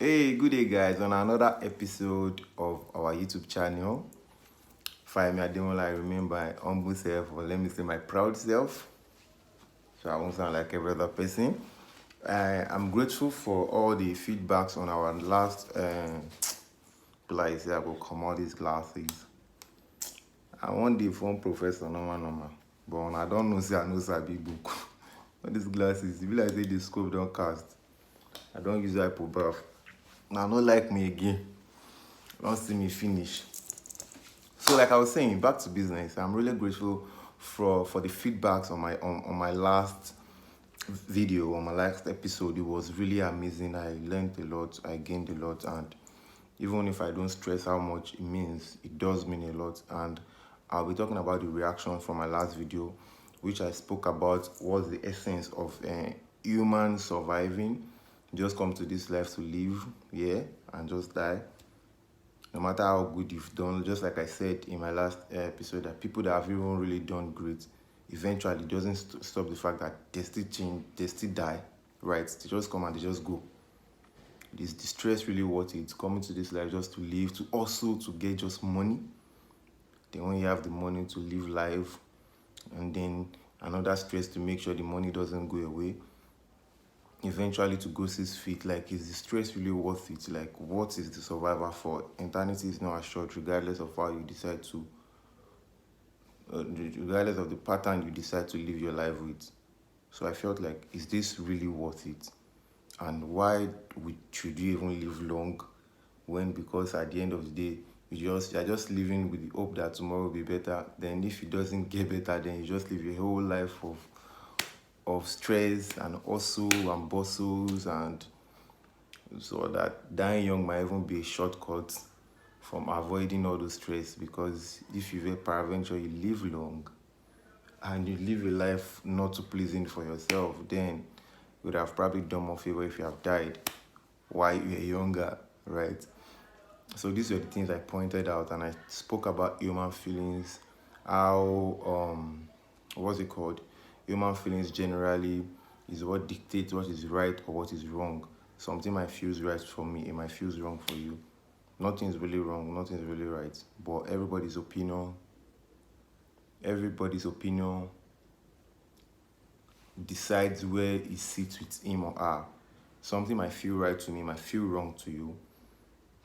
Hey, good day, guys, on another episode of our YouTube channel. Fire I don't like remember my humble self, or let me say my proud self. So I won't sound like every other person. I'm grateful for all the feedbacks on our last place. I will come out these glasses. I want the phone professor normal. But I don't know say I know sabi book. All these glasses, if you like say the scope don't cast. I don't use hypobaf. Now not like me again. Don't see me finish. So, like I was saying, back to business. I'm really grateful for the feedbacks on my last video, on my last episode. It was really amazing. I learned a lot, I gained a lot, and even if I don't stress how much it means, it does mean a lot. And I'll be talking about the reaction from my last video, which I spoke about was the essence of human surviving. Just come to this life to live, yeah, and just die. No matter how good you've done, just like I said in my last episode, that people that have even really done great, eventually it doesn't stop the fact that they still change, they still die, right? They just come and they just go. Is the stress really worth it? Coming to this life just to live, to also to get just money. Then when you have the money to live life, and then another stress to make sure the money doesn't go away, eventually to go 6 feet, like, is the stress really worth it? Like, what is the survivor for? Eternity is not assured, regardless of how you decide to regardless of the pattern you decide to live your life with. So I felt like, is this really worth it? And why should you even live long, when, because at the end of the day you're just living with the hope that tomorrow will be better. Then if it doesn't get better, then you just live a whole life of stress and hustle and bustles, and so that dying young might even be a shortcut from avoiding all those stress. Because if you peradventure you live long and you live a life not too pleasing for yourself, then you would have probably done more favor if you have died while you were younger, right? So these were the things I pointed out, and I spoke about human feelings, how what's it called? Human feelings generally is what dictates what is right or what is wrong. Something might feels right for me, it might feels wrong for you. Nothing's really wrong, nothing's really right. But everybody's opinion decides where it sits with him or her. Something might feel right to me, might feel wrong to you.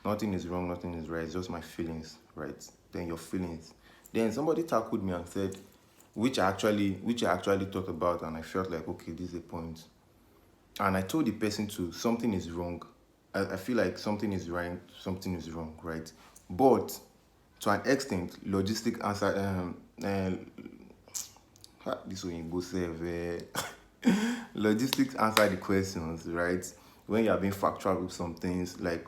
Nothing is wrong, nothing is right. It's just my feelings, right? Then your feelings. Then somebody tackled me and said, which I actually thought about, and I felt like, okay, this is a point. And I told the person to, something is wrong. I feel like something is right, something is wrong, right? But to an extent, logistic answer. This one you go save. Logistics answer the questions, right? When you are being factual with some things, like,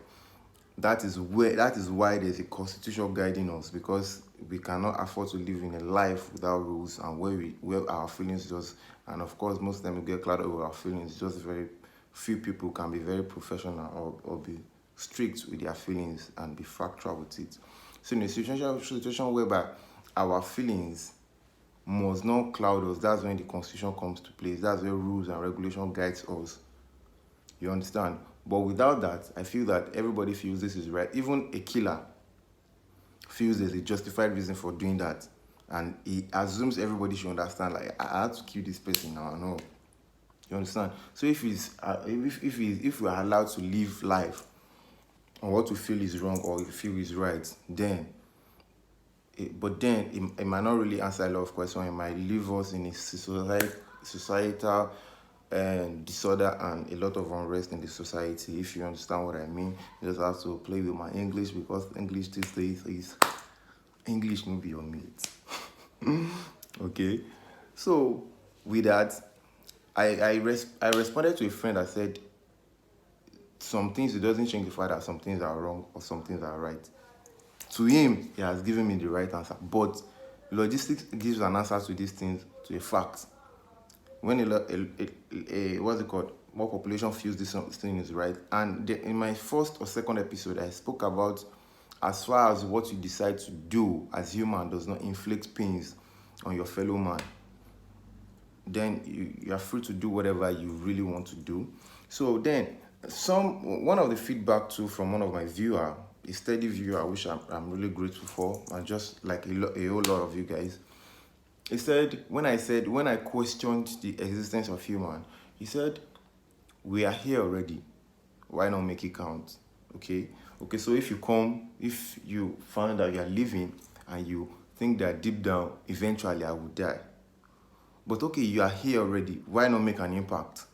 that is why there's a constitution guiding us, because we cannot afford to live in a life without rules, and where our feelings just, and of course most of them we get clouded over our feelings. Just very few people can be very professional or be strict with their feelings and be factual with it. So in a situation whereby our feelings must not cloud us, that's when the constitution comes to place. That's where rules and regulation guides us. You understand? But without that, I feel that everybody feels this is right. Even a killer feels there's a justified reason for doing that. And he assumes everybody should understand, like, I had to kill this person now. No. You understand? So if we are allowed to live life on what we feel is wrong or we feel is right, then it might not really answer a lot of questions. It might leave us in a societal disorder and a lot of unrest in the society, if you understand what I mean. You just have to play with my English, because English these days is English no be your mate. Okay, so with that, I responded to a friend that said, some things, it doesn't change the fact that some things are wrong or some things are right. To him, he has given me the right answer, but logistics gives an answer to these things, to a fact. When what's it called, more population feels this thing is right. And in my first or second episode, I spoke about, as far as what you decide to do as human does not inflict pains on your fellow man, then you are free to do whatever you really want to do. So then One of the feedback too from one of my viewer, a steady viewer, which I'm really grateful for, and just like a whole lot of you guys. He said, when I questioned the existence of human, he said, we are here already. Why not make it count? Okay. So if you find that you are living and you think that deep down, eventually I will die. But okay, you are here already. Why not make an impact?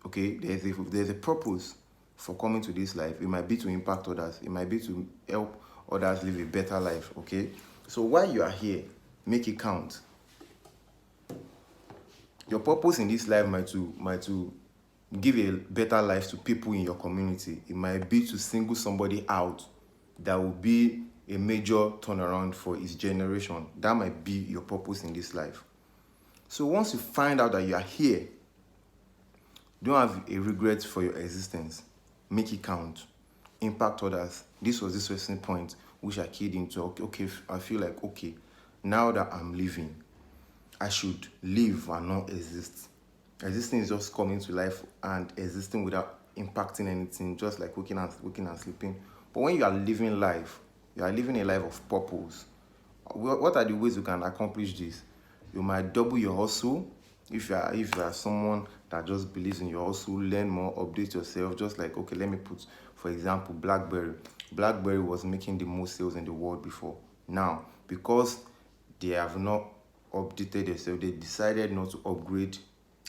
Okay, there's a purpose for coming to this life. It might be to impact others. It might be to help others live a better life. Okay, so while you are here, make it count. Your purpose in this life might to give a better life to people in your community. It might be to single somebody out that will be a major turnaround for his generation. That might be your purpose in this life. So once you find out that you are here, don't have a regret for your existence. Make it count. Impact others. This was this person's point, which I keyed into. Okay, I feel like, okay, now that I'm living, I should live and not exist. Existing is just coming to life and existing without impacting anything, just like waking and sleeping. But when you are living life, you are living a life of purpose. What are the ways you can accomplish this? You might double your hustle. If you are someone that just believes in your hustle, learn more, update yourself. Just like, okay, let me put, for example, BlackBerry. BlackBerry was making the most sales in the world before. Now, because they have not updated themselves, they decided not to upgrade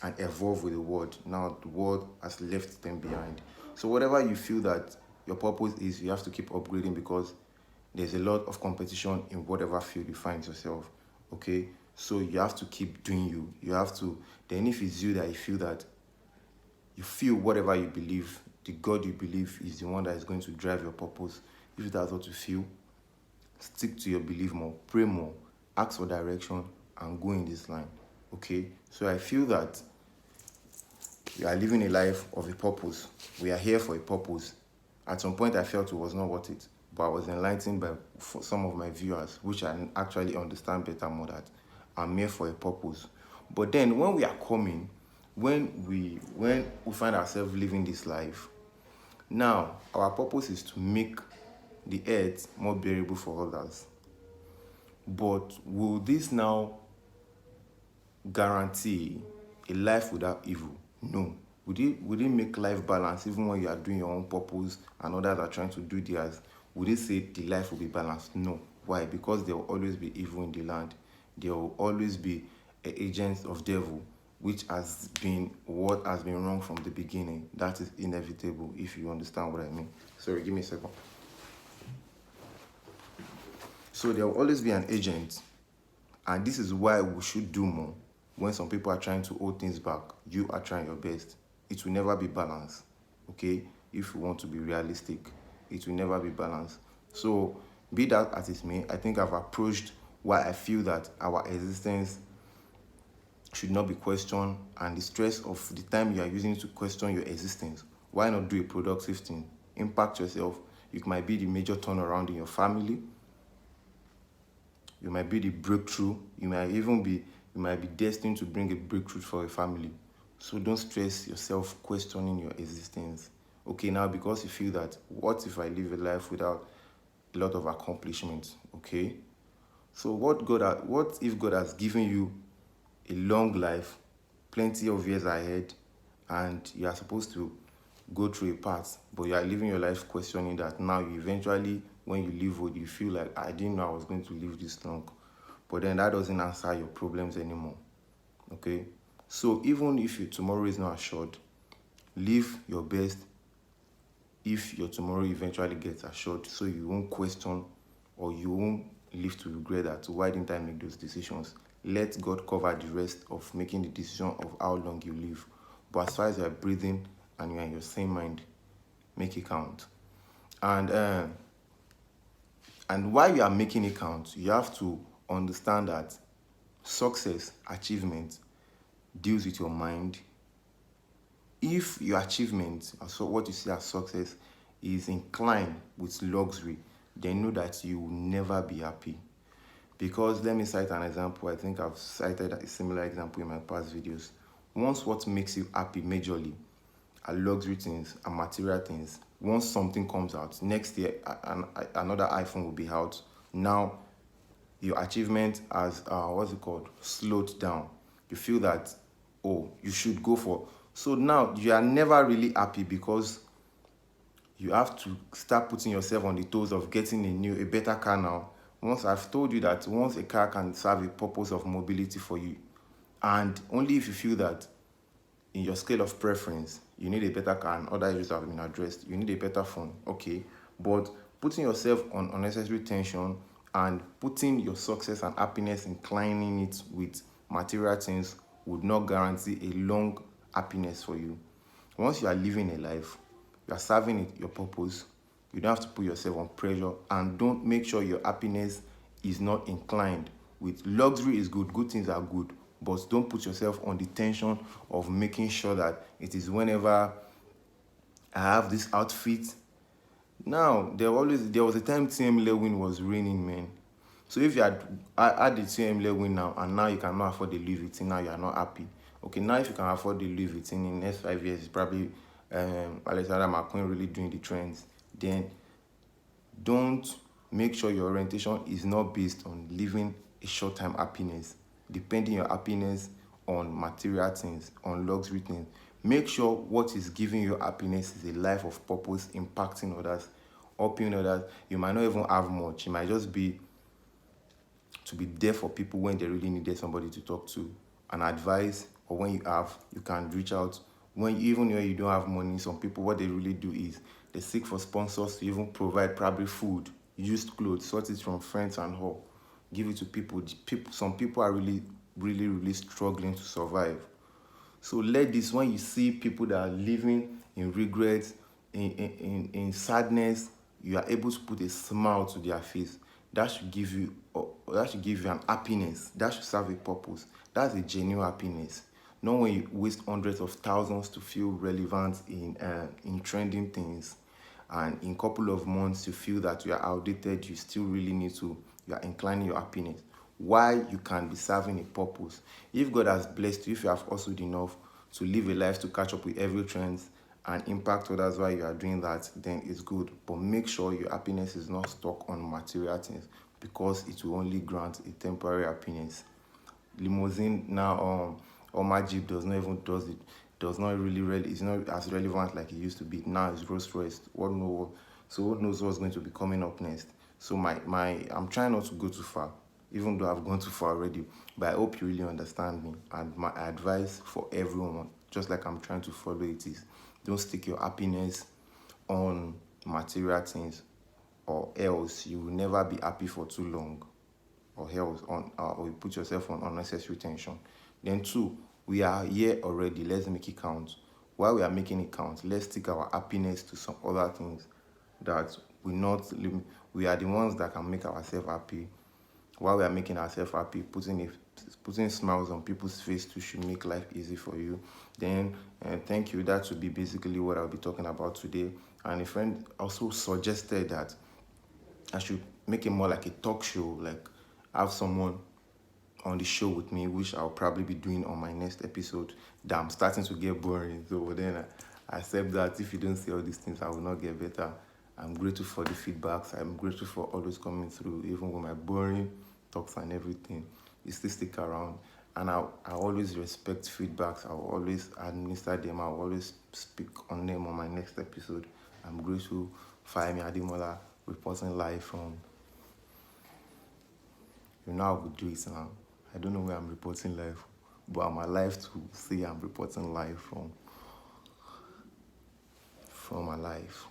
and evolve with the world. Now the world has left them behind. So whatever you feel that your purpose is, you have to keep upgrading, because there's a lot of competition in whatever field you find yourself. Okay, so you have to keep doing you. You have to, then if it's you that you feel whatever you believe, the God you believe is the one that is going to drive your purpose. If that's what you feel, stick to your belief more, pray more, ask for direction, and go in this line. Okay, so I feel that we are living a life of a purpose. We are here for a purpose. At some point, I felt it was not worth it, but I was enlightened by some of my viewers, which I actually understand better more, that I'm here for a purpose. But then when we are coming, when we find ourselves living this life, now our purpose is to make the earth more bearable for others. But will this now guarantee a life without evil? No. Would it make life balance even when you are doing your own purpose and others are trying to do theirs? Would it say the life will be balanced? No. Why? Because there will always be evil in the land. There will always be agents of devil, which has been what has been wrong from the beginning. That is inevitable, if you understand what I mean. Sorry, give me a second. So there will always be an agent, and this is why we should do more. When some people are trying to hold things back, you are trying your best. It will never be balanced, okay? If you want to be realistic, it will never be balanced. So be that as it may, I think I've approached why I feel that our existence should not be questioned, and the stress of the time you are using to question your existence. Why not do a productive thing? Impact yourself. You might be the major turnaround in your family. You might be the breakthrough. You might be destined to bring a breakthrough for a family. So don't stress yourself questioning your existence. Okay, now because you feel that, what if I live a life without a lot of accomplishments? Okay, so what if God has given you a long life, plenty of years ahead, and you are supposed to go through a path, but you are living your life questioning that? Now you eventually, when you leave old, you feel like, I didn't know I was going to live this long. But then that doesn't answer your problems anymore. Okay, so even if your tomorrow is not assured, live your best if your tomorrow eventually gets assured, so you won't question or you won't live to regret that, why didn't I make those decisions? Let God cover the rest of making the decision of how long you live. But as far as you are breathing and you are in your same mind, make it count. And while you are making it count, you have to understand that success, achievement, deals with your mind. If your achievement, so what you see as success, is inclined with luxury, then know that you will never be happy. Because let me cite an example. I think I've cited a similar example in my past videos. Once what makes you happy majorly at luxury things and material things. Once something comes out, next year another iPhone will be out. Now your achievement has what's it called, slowed down. You feel that, oh, you should go for, so now you are never really happy because you have to start putting yourself on the toes of getting a better car now. Once I've told you that once a car can serve a purpose of mobility for you, and only if you feel that in your scale of preference you need a better car and other issues have been addressed, you need a better phone, okay. But putting yourself on unnecessary tension and putting your success and happiness, inclining it with material things, would not guarantee a long happiness for you. Once you are living a life, you are serving it your purpose, you don't have to put yourself on pressure, and don't make sure your happiness is not inclined with luxury. Is good, good things are good, but don't put yourself on the tension of making sure that it is whenever I have this outfit. Now there was a time TM Lewin was reigning, man. So if you had the TM Lewin now, and now you cannot afford the Louis Vuitton, now you are not happy. Okay, now if you can afford the Louis Vuitton in the next 5 years, it's probably Alexander McQueen really doing the trends. Then don't make sure your orientation is not based on living a short-term happiness, depending your happiness on material things, on luxury things. Make sure what is giving you happiness is a life of purpose, impacting others, helping others. You might not even have much. It might just be to be there for people when they really needed somebody to talk to, and advice, or when you have, you can reach out. Even when you don't have money, some people, what they really do is they seek for sponsors to even provide probably food, used clothes, sort it from friends and all, give it to people. Some people are really struggling to survive. So let this, when you see people that are living in regrets, in sadness, you are able to put a smile to their face. That should give you an happiness. That should serve a purpose. That's a genuine happiness. Not when you waste hundreds of thousands to feel relevant in trending things, and in a couple of months you feel that you are outdated. You still really need to, you are inclining your happiness. Why you can be serving a purpose. If God has blessed you, if you have hustled enough to live a life to catch up with every trend and impact others while you are doing that, then it's good. But make sure your happiness is not stuck on material things, because it will only grant a temporary happiness. Limousine now, or my Jeep does not really, it's not as relevant like it used to be. Now it's Rolls Royce. What knows what's going to be coming up next. So I'm trying not to go too far, even though I've gone too far already. But I hope you really understand me. And my advice for everyone, just like I'm trying to follow it, is don't stick your happiness on material things, or else you will never be happy for too long, or else or you put yourself on unnecessary tension. Then 2, we are here already. Let's make it count. While we are making it count, let's stick our happiness to some other things that we are the ones that can make ourselves happy. While we are making ourselves happy, putting smiles on people's face too should make life easy for you. Then thank you. That should be basically what I'll be talking about today. And a friend also suggested that I should make it more like a talk show, like have someone on the show with me, which I'll probably be doing on my next episode. That I'm starting to get boring. So then I accept that if you don't see all these things, I will not get better. I'm grateful for the feedbacks. I'm grateful for always coming through, even with my boring talks and everything. You still stick around. And I always respect feedbacks. I will always administer them. I will always speak on them on my next episode. I'm grateful. Fayemi Ademola, reporting live from, you know how we do it now. I don't know where I'm reporting live, but I'm alive to see I'm reporting live from my life.